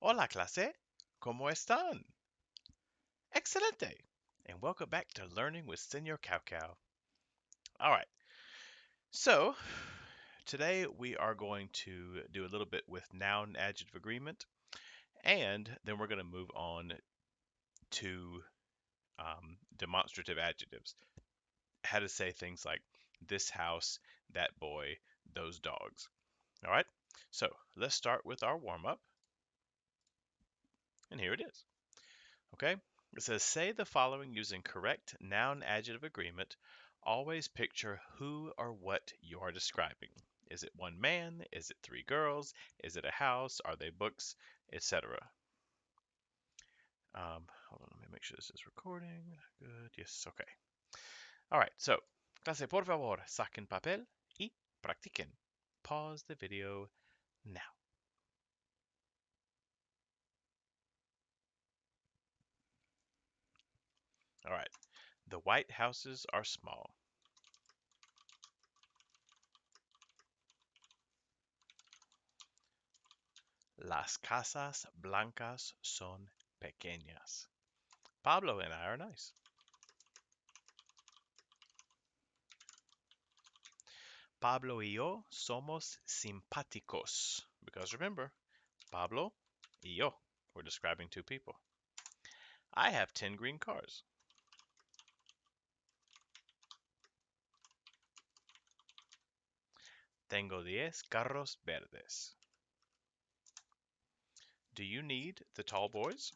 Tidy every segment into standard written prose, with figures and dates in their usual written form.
Hola clase, ¿cómo están? Excelente! And welcome back to Learning with Senor Cow Cow. All right, so today we are going to do a little bit with noun adjective agreement, and then we're going to move on to demonstrative adjectives. How to say things like this house, that boy, those dogs. All right, so let's start with our warm up, and here it is. Okay? It says, say the following using correct noun adjective agreement. Always picture who or what you are describing. Is it one man? Is it three girls? Is it a house? Are they books? Etc. Hold on, let me make sure this is recording. Good. Yes, okay. All right, so, clase, por favor, saquen papel y practiquen. Pause the video now. All right. The white houses are small. Las casas blancas son pequeñas. Pablo and I are nice. Pablo y yo somos simpáticos. Because remember, Pablo y yo. We're describing two people. I have 10 green cars. Tengo 10 carros verdes. Do you need the tall boys?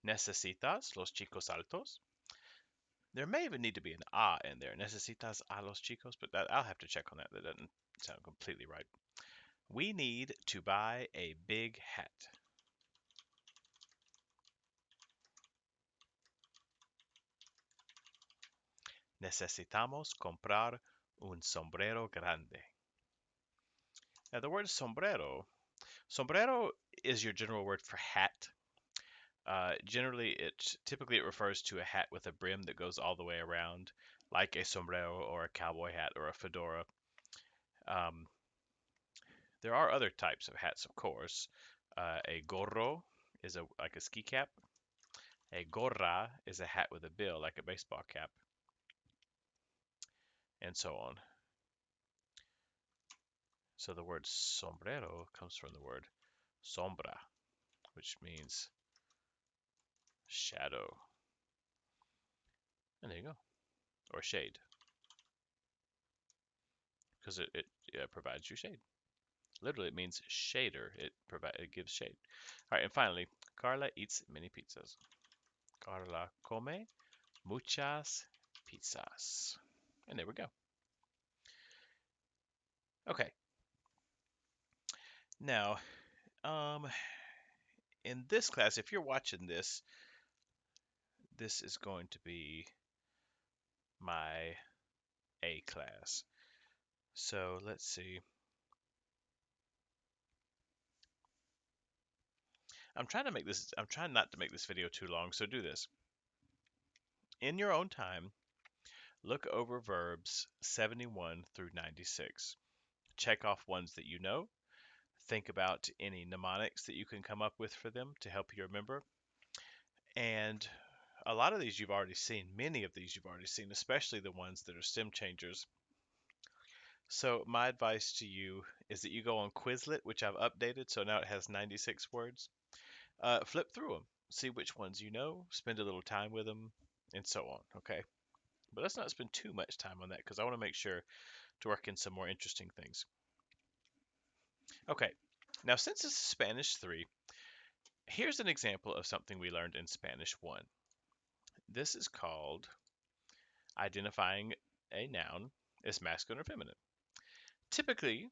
¿Necesitas los chicos altos? There may even need to be an a in there. ¿Necesitas a los chicos? But I'll have to check on that. That doesn't sound completely right. We need to buy a big hat. Necesitamos comprar un sombrero grande. Now, the word sombrero is your general word for hat. Generally, typically it refers to a hat with a brim that goes all the way around, like a sombrero or a cowboy hat or a fedora. Um, there are other types of hats, of course. A gorro is like a ski cap. A gorra is a hat with a bill, like a baseball cap, and so on. So the word sombrero comes from the word sombra, which means shadow. And there you go. Or shade, because it provides you shade. Literally, it means shader. It gives shade. All right, and finally, Carla eats many pizzas. Carla come muchas pizzas. And there we go. Okay. Now, in this class, if you're watching this, this is going to be my A class. So let's see. I'm trying not to make this video too long, so do this. In your own time, look over verbs 71 through 96. Check off ones that you know. Think about any mnemonics that you can come up with for them to help you remember. And a lot of these you've already seen. Many of these you've already seen, especially the ones that are stem changers. So my advice to you is that you go on Quizlet, which I've updated, so now it has 96 words. Flip through them, see which ones you know, spend a little time with them, and so on. Okay, but let's not spend too much time on that because I want to make sure to work in some more interesting things. Okay, now since this is Spanish 3, here's an example of something we learned in Spanish 1. This is called identifying a noun as masculine or feminine. Typically,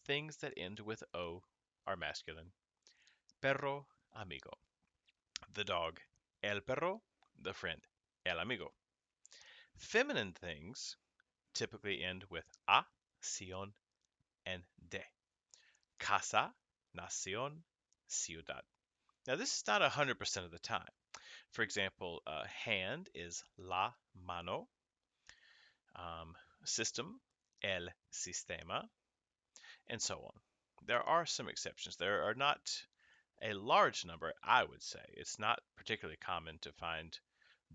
things that end with O are masculine. Perro, amigo. The dog, el perro. The friend, el amigo. Feminine things typically end with a, sion, and de. Casa, nación, ciudad. Now, this is not 100% of the time. For example, hand is la mano. System, el sistema. and so on. There are some exceptions. There are not a large number, I would say. It's not particularly common to find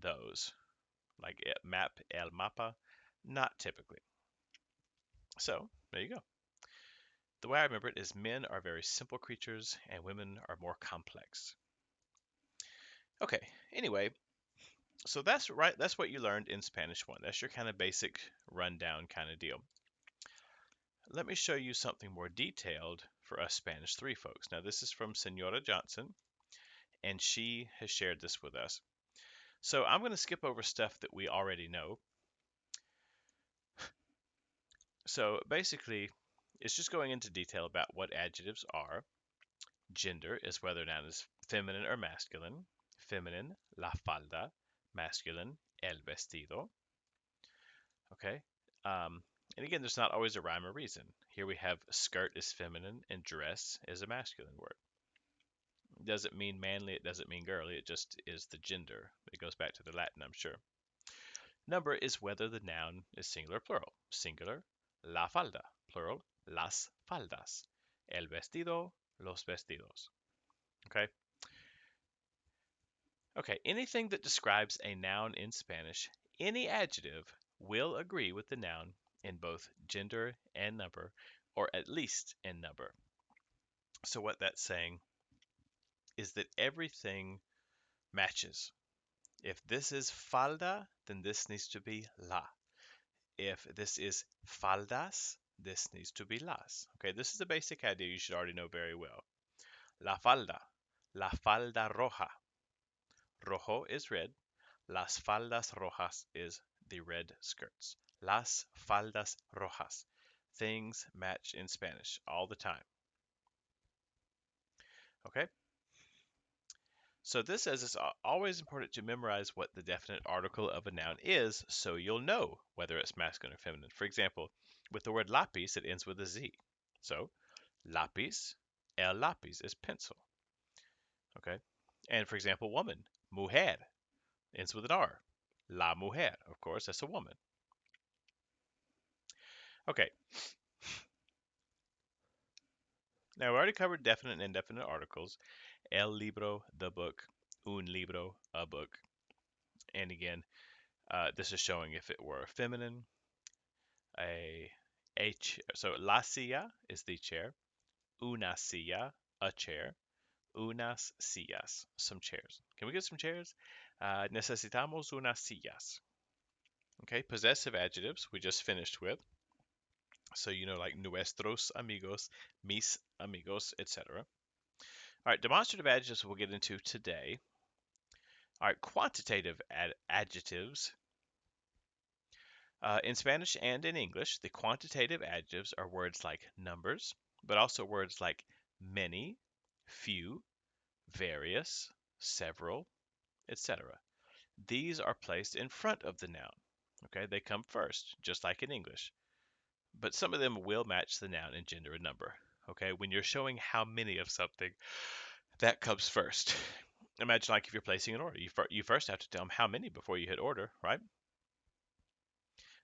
those, like map, el mapa, not typically. So, there you go. The way I remember it is men are very simple creatures and women are more complex. Okay, anyway, so that's right. That's what you learned in Spanish 1. That's your kind of basic rundown kind of deal. Let me show you something more detailed for us Spanish 3 folks. Now, this is from Senora Johnson, and she has shared this with us. So I'm going to skip over stuff that we already know. So basically, it's just going into detail about what adjectives are. Gender is whether a noun is feminine or masculine. Feminine, la falda. Masculine, el vestido. Okay. And again, there's not always a rhyme or reason. Here we have skirt is feminine and dress is a masculine word. It doesn't mean manly, it doesn't mean girly, it just is the gender. It goes back to the Latin, I'm sure. Number is whether the noun is singular or plural. Singular, la falda. Plural, las faldas. El vestido, los vestidos. Okay? Okay, anything that describes a noun in Spanish, any adjective will agree with the noun in both gender and number, or at least in number. So what that's saying is that everything matches. If this is falda, then this needs to be la. If this is faldas, this needs to be las. Okay, this is a basic idea you should already know very well. La falda roja. Rojo is red. Las faldas rojas is the red skirts. Las faldas rojas. Things match in Spanish all the time. Okay? So this says it's always important to memorize what the definite article of a noun is so you'll know whether it's masculine or feminine. For example, with the word lápiz, it ends with a Z. So, lápiz, el lápiz is pencil. Okay? And for example, woman, mujer, ends with an R. La mujer, of course, that's a woman. Okay. Now, we already covered definite and indefinite articles. El libro, the book. Un libro, a book. And again, this is showing if it were feminine. So la silla is the chair. Una silla, a chair. Unas sillas, some chairs. Can we get some chairs? Necesitamos unas sillas. Okay, possessive adjectives we just finished with. So, like nuestros amigos, mis amigos, etc. All right, demonstrative adjectives we'll get into today. All right, quantitative adjectives. In Spanish and in English, the quantitative adjectives are words like numbers, but also words like many, few, various, several, etc. These are placed in front of the noun. Okay, they come first, just like in English. But some of them will match the noun in gender and number. Okay, when you're showing how many of something, that comes first. Imagine like if you're placing an order, you first have to tell them how many before you hit order, right?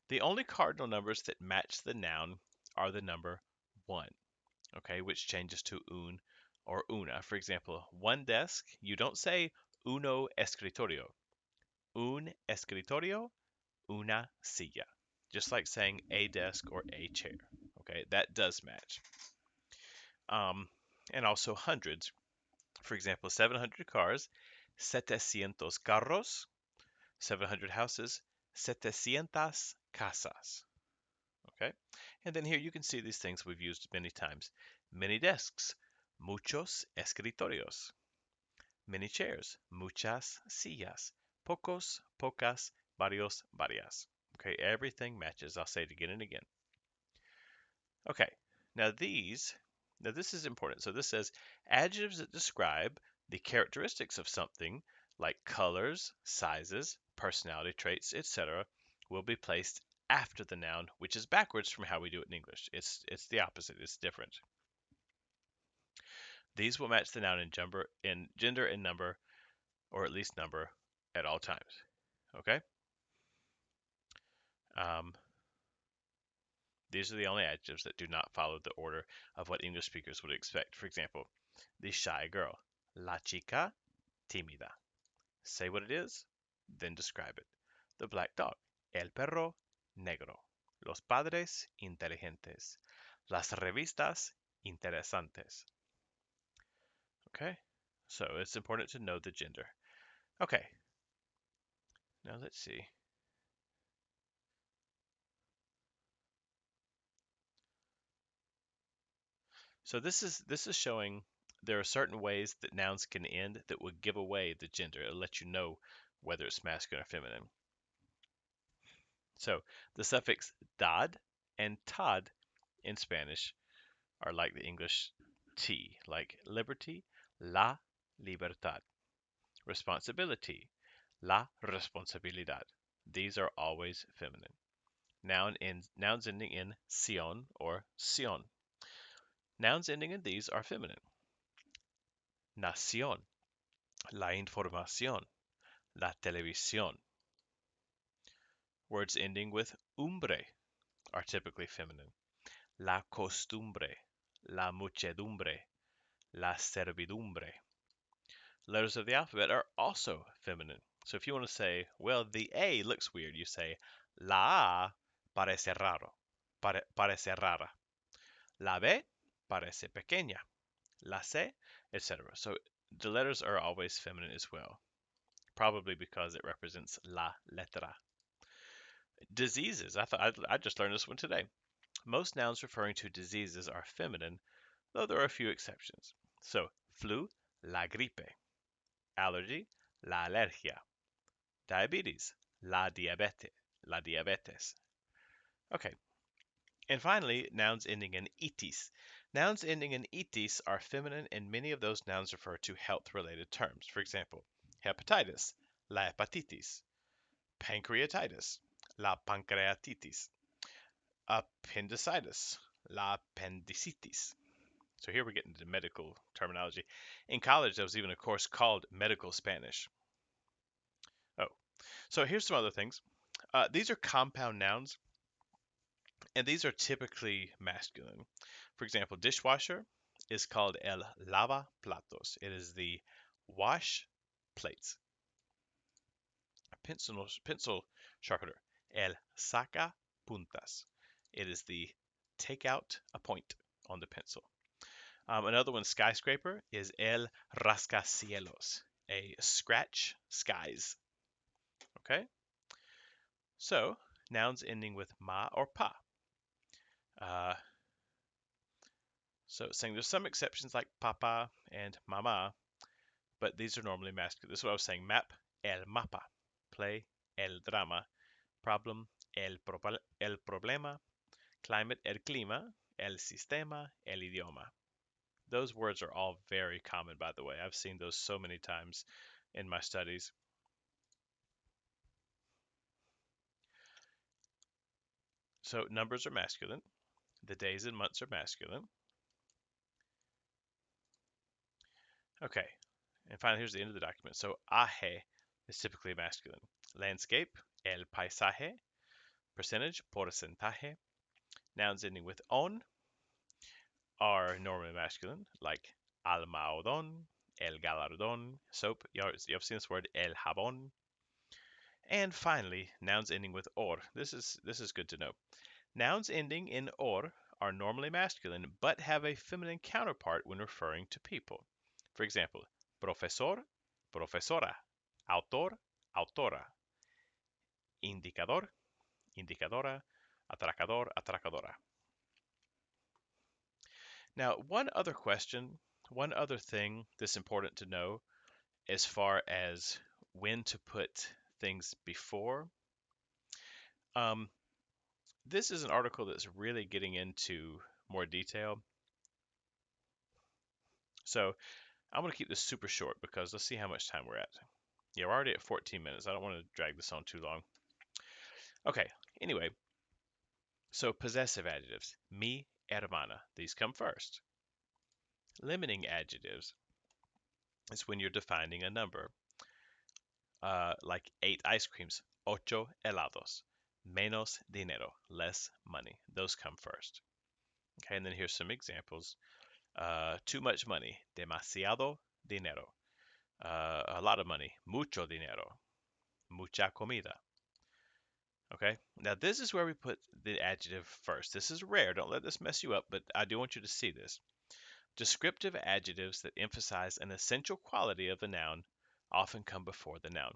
The only cardinal numbers that match the noun are the number 1, okay, which changes to un or una. For example, one desk, you don't say uno escritorio. Un escritorio, una silla. Just like saying a desk or a chair. Okay, that does match. And also hundreds. For example, 700 cars, 700 carros. 700 houses, 700 casas. Okay, and then here you can see these things we've used many times. Many desks, muchos escritorios. Many chairs, muchas sillas. Pocos, pocas, varios, varias. Okay, everything matches. I'll say it again and again. Okay, now this is important. So this says adjectives that describe the characteristics of something like colors, sizes, personality traits, etc. will be placed after the noun, which is backwards from how we do it in English. It's the opposite. It's different. These will match the noun in gender and number, or at least number, at all times. Okay. Um, These are the only adjectives that do not follow the order of what English speakers would expect. For example, the shy girl, la chica tímida. Say what it is, then describe it. The black dog, el perro negro. Los padres inteligentes. Las revistas interesantes. Okay, so it's important to know the gender. Okay, now let's see. So this is showing there are certain ways that nouns can end that would give away the gender. It'll let you know whether it's masculine or feminine. So the suffix dad and tad in Spanish are like the English T, like liberty, la libertad. Responsibility, la responsabilidad. These are always feminine. Nouns ending in sion or sion. Nouns ending in these are feminine. Nación, la información, la televisión. Words ending with umbre are typically feminine. La costumbre, la muchedumbre, la servidumbre. Letters of the alphabet are also feminine. So if you want to say, well, the A looks weird, you say la A parece raro, parece rara. La B parece pequeña. La C, etc. So the letters are always feminine as well, probably because it represents la letra. Diseases. I just learned this one today. Most nouns referring to diseases are feminine, though there are a few exceptions. So flu, la gripe. Allergy, la alergia. Diabetes, la diabete, la diabetes. Okay, and finally, nouns ending in itis. Nouns ending in itis are feminine, and many of those nouns refer to health-related terms. For example, hepatitis, la hepatitis. Pancreatitis, la pancreatitis. Appendicitis, la appendicitis. So here we're getting into medical terminology. In college, there was even a course called Medical Spanish. Oh, so here's some other things. These are compound nouns, and these are typically masculine. For example, dishwasher is called el lava platos. It is the wash plates. Pencil sharpener, el saca puntas. It is the take out a point on the pencil. Another one, skyscraper, is el rascacielos, a scratch skies. Okay? So, nouns ending with ma or pa. So saying there's some exceptions like papa and mama, but these are normally masculine. This is what I was saying. Map, el mapa. Play, el drama. Problem, el problema. Climate, el clima. El sistema, el idioma. Those words are all very common, by the way. I've seen those so many times in my studies. So numbers are masculine. The days and months are masculine. Okay, and finally, here's the end of the document. So aje is typically masculine. Landscape, el paisaje. Percentage, porcentaje. Nouns ending with on are normally masculine, like almohadón, el galardón. Soap, you've seen this word, el jabón. And finally, nouns ending with or. This is good to know. Nouns ending in or are normally masculine, but have a feminine counterpart when referring to people. For example, profesor, profesora, autor, autora, indicador, indicadora, atracador, atracadora. Now, one other thing that's important to know as far as when to put things before. This is an article that's really getting into more detail. So I'm going to keep this super short because let's see how much time we're at. Yeah, we're already at 14 minutes. I don't want to drag this on too long. Okay, anyway, so possessive adjectives. Mi hermana. These come first. Limiting adjectives is when you're defining a number. Like 8 ice creams. Ocho helados. Menos dinero, less money. Those come first. Okay, and then here's some examples. Too much money, demasiado dinero. A lot of money, mucho dinero. Mucha comida. Okay, now this is where we put the adjective first. This is rare, don't let this mess you up, but I do want you to see this. Descriptive adjectives that emphasize an essential quality of a noun often come before the noun.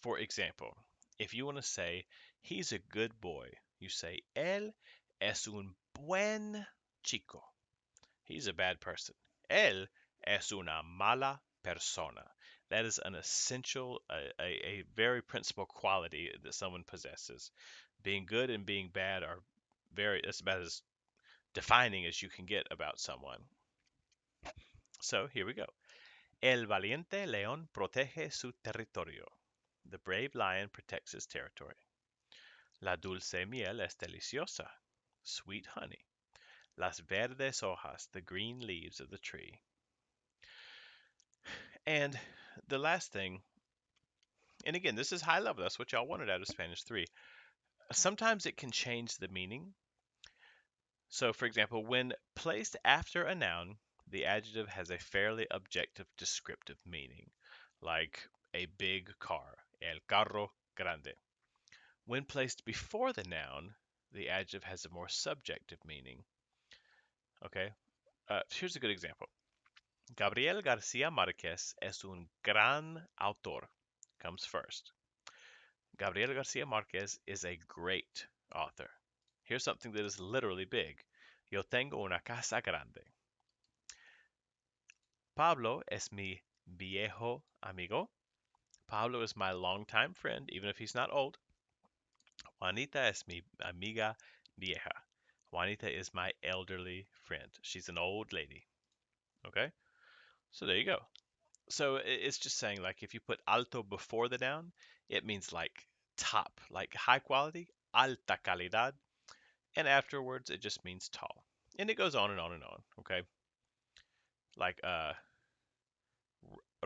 For example, if you want to say, he's a good boy, you say, él es un buen chico. He's a bad person. Él es una mala persona. That is an essential, a very principal quality that someone possesses. Being good and being bad are that's about as defining as you can get about someone. So here we go. El valiente león protege su territorio. The brave lion protects his territory. La dulce miel es deliciosa. Sweet honey. Las verdes hojas, the green leaves of the tree. And the last thing, and again, this is high level. That's what y'all wanted out of Spanish 3. Sometimes it can change the meaning. So, for example, when placed after a noun, the adjective has a fairly objective descriptive meaning, like a big car, el carro grande. When placed before the noun, the adjective has a more subjective meaning. Okay, here's a good example. Gabriel García Márquez es un gran autor. Comes first. Gabriel García Márquez is a great author. Here's something that is literally big. Yo tengo una casa grande. Pablo es mi viejo amigo. Pablo is my longtime friend, even if he's not old. Juanita es mi amiga vieja. Juanita is my elderly friend. She's an old lady. Okay? So there you go. So it's just saying, like, if you put alto before the noun, it means like top, like high quality, alta calidad. And afterwards, it just means tall. And it goes on and on and on. Okay? Like,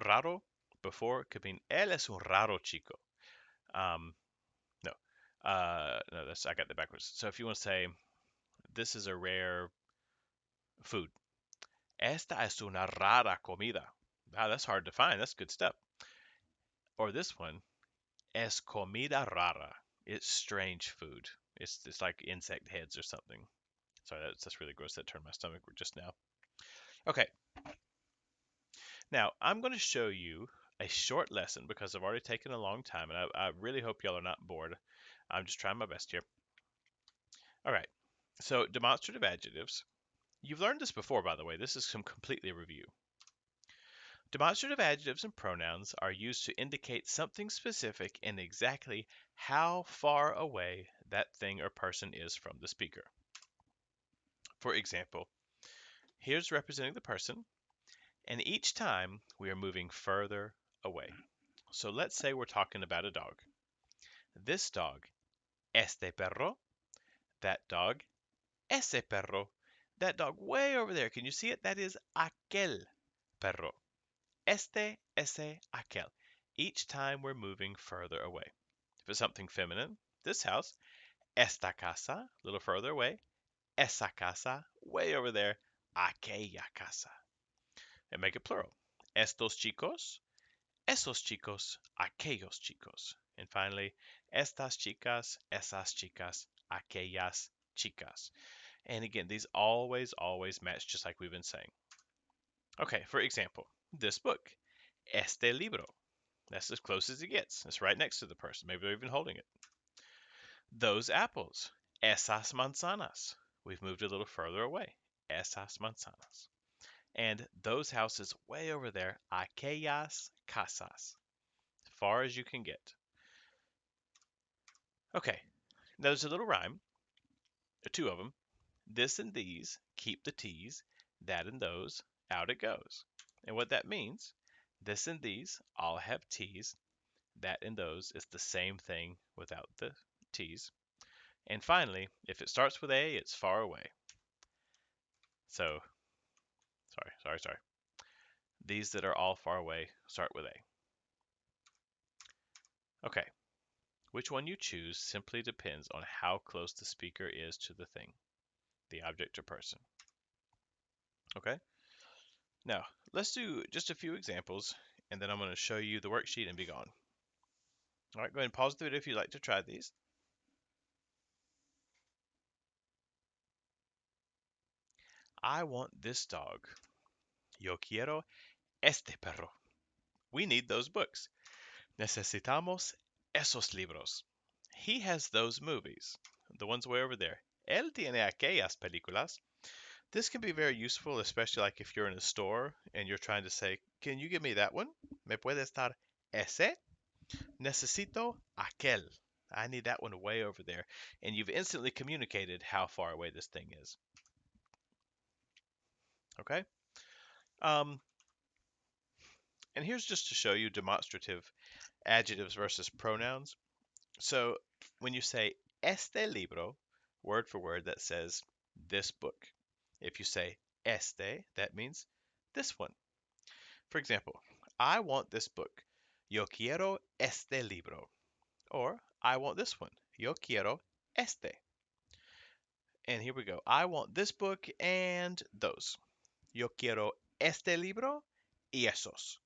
raro before could mean él es un raro chico. Um, no, no, that's I got that backwards. So if you want to say this is a rare food, esta es una rara comida. Wow, that's hard to find. That's good stuff. Or this one, es comida rara. It's strange food. It's like insect heads or something. Sorry, that's really gross. That turned my stomach just now. Okay, now I'm going to show you a short lesson because I've already taken a long time, and I really hope y'all are not bored. I'm just trying my best here. All right, so demonstrative adjectives. You've learned this before, by the way. This is some completely review. Demonstrative adjectives and pronouns are used to indicate something specific and exactly how far away that thing or person is from the speaker. For example, here's representing the person, and each time we are moving further away. So let's say we're talking about a dog. This dog, este perro. That dog, ese perro. That dog way over there. Can you see it? That is aquel perro. Este, ese, aquel. Each time we're moving further away. If it's something feminine, this house, esta casa, a little further away. Esa casa, way over there. Aquella casa. And make it plural. Estos chicos, esos chicos, aquellos chicos. And finally, estas chicas, esas chicas, aquellas chicas. And again, these always match just like we've been saying. Okay, for example, this book, este libro. That's as close as it gets. It's right next to the person. Maybe they're even holding it. Those apples, esas manzanas. We've moved a little further away. Esas manzanas. And those houses way over there, aquellas casas. As far as you can get. Okay, now there's a little rhyme, two of them. This and these keep the T's, that and those, out it goes. And what that means, this and these all have T's, that and those is the same thing without the T's. And finally, if it starts with A, it's far away. So, sorry. These that are all far away start with A. Okay, Which one you choose simply depends on how close the speaker is to the thing, the object or person. Okay? Now, let's do just a few examples, and then I'm going to show you the worksheet and be gone. All right, go ahead and pause the video if you'd like to try these. I want this dog. Yo quiero este perro. We need those books. Necesitamos esos libros. He has those movies, the ones way over there. Él tiene aquellas películas. This can be very useful, especially like if you're in a store and you're trying to say, can you give me that one? ¿Me puedes dar ese? Necesito aquel. I need that one way over there. And you've instantly communicated how far away this thing is. Okay? Um, and here's just to show you demonstrative adjectives versus pronouns. So when you say este libro, word for word, that says this book. If you say este, that means this one. For example, I want this book. Yo quiero este libro. Or I want this one. Yo quiero este. And here we go. I want this book and those. Yo quiero este libro y esos.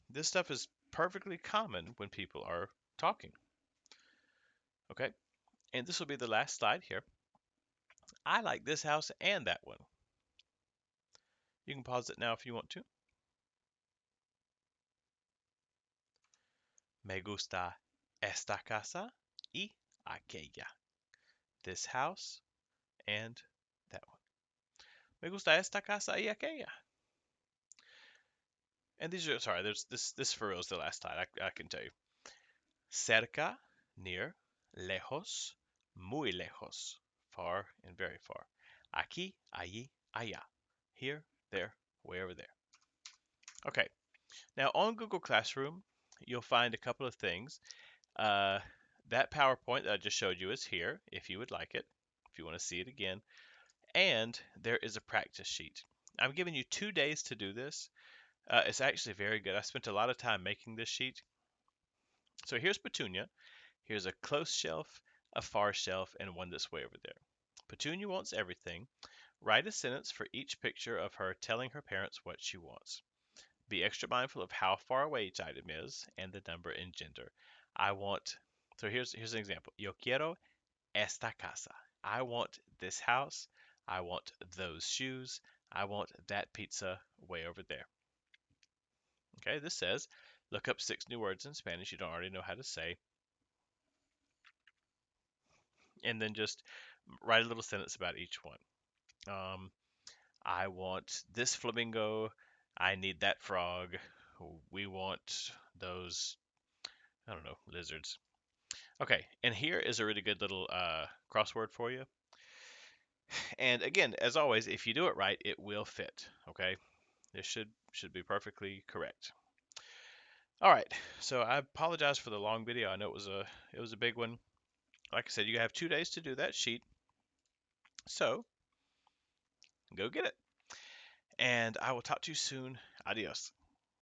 This stuff is perfectly common when people are talking. Okay? And this will be the last slide here. I like this house and that one. You can pause it now if you want to. Me gusta esta casa y aquella. This house and that one. Me gusta esta casa y aquella. And these are, sorry, there's this for real is the last slide, I can tell you. Cerca, near, lejos, muy lejos, far and very far. Aquí, allí, allá. Here, there, way over there. Okay, now on Google Classroom, you'll find a couple of things. That PowerPoint that I just showed you is here, if you would like it, if you want to see it again. And there is a practice sheet. I'm giving you 2 days to do this. It's actually very good. I spent a lot of time making this sheet. So here's Petunia. Here's a close shelf, a far shelf, and one that's way over there. Petunia wants everything. Write a sentence for each picture of her telling her parents what she wants. Be extra mindful of how far away each item is and the number and gender. I want, so here's an example. Yo quiero esta casa. I want this house. I want those shoes. I want that pizza way over there. Okay, this says, look up 6 new words in Spanish you don't already know how to say, and then just write a little sentence about each one. I want this flamingo. I need that frog. We want those, I don't know, lizards. Okay, and here is a really good little crossword for you. And again, as always, if you do it right, it will fit. Okay, this should be perfectly correct. All right, so I apologize for the long video. I know it was a big one. Like I said, you have 2 days to do that sheet. So go get it. And I will talk to you soon. Adios.